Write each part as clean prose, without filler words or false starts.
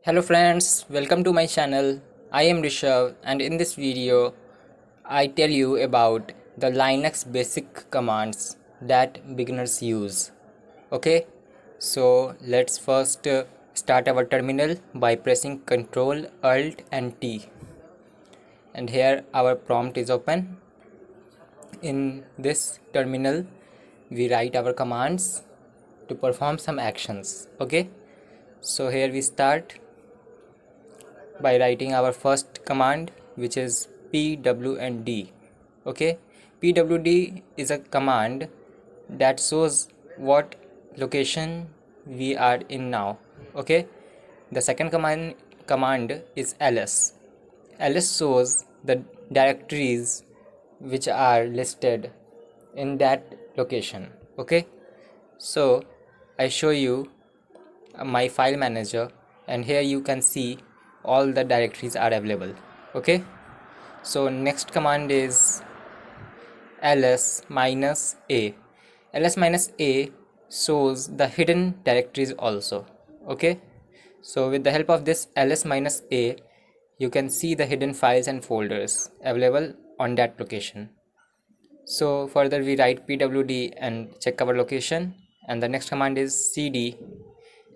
Hello friends, welcome to my channel. I am Rishabh and in this video I tell you about the Linux basic commands that beginners use. Okay, so let's first start our terminal by pressing Ctrl Alt and T, and here our prompt is open. In this terminal we write our commands to perform some actions. Okay, so here we start by writing our first command, which is pwd. Okay, pwd is a command that shows what location we are in now. Okay, the second command is ls shows the directories which are listed in that location. Okay, so I show you my file manager, and here you can see all the directories are available. Okay, so next command is ls minus a. ls minus a shows the hidden directories also. Okay, so with the help of this ls minus a you can see the hidden files and folders available on that location. So further we write pwd and check our location, and the next command is cd,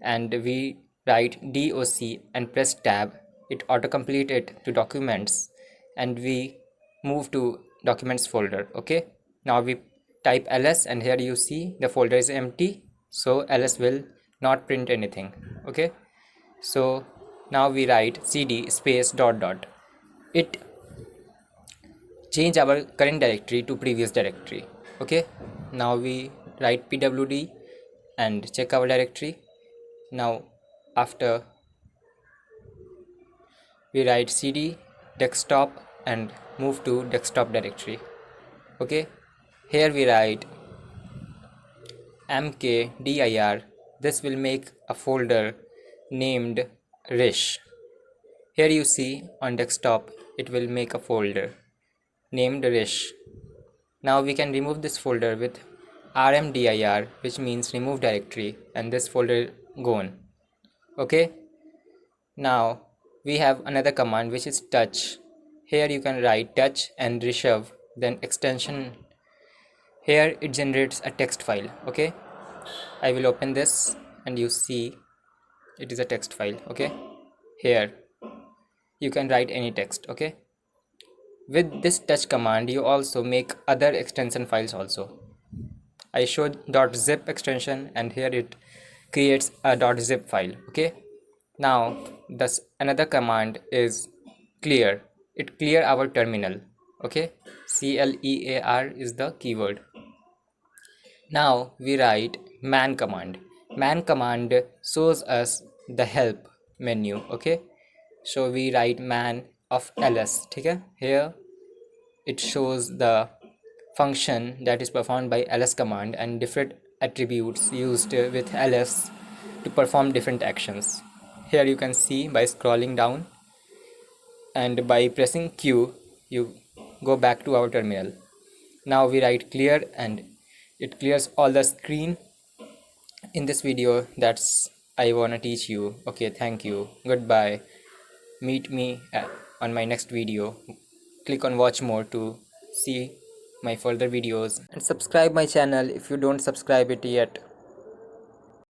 and we write doc and press tab. It autocomplete it to documents, and we move to documents folder. Okay, now we type ls, and here you see the folder is empty, so ls will not print anything. Okay, so now we write cd space dot dot. It change our current directory to previous directory. Okay, now we write pwd and check our directory. Now after we write cd desktop and move to desktop directory. Okay, here we write mkdir. This will make a folder named rish. Here you see on desktop it will make a folder named rish. Now we can remove this folder with rmdir, which means remove directory, and this folder gone. Okay, now we have another command which is touch. Here you can write touch and reshav, then extension. Here it generates a text file. Okay, I will open this and you see it is a text file. Okay, here you can write any text. Okay, with this touch command you also make other extension files also. I showed .zip extension, and here it creates a .zip file. Okay, now this another command is clear. It clear our terminal. Okay, clear is the keyword. Now we write man command. Man command shows us the help menu. Okay, so we write man of ls. Okay, here it shows the function that is performed by ls command and different attributes used with ls to perform different actions. Here you can see by scrolling down, and by pressing q you go back to our terminal. Now we write clear and it clears all the screen. In this video, that's I wanna teach you. Okay, thank you, goodbye. Meet me on my next video. Click on watch more to see my further videos, and subscribe my channel if you don't subscribe it yet.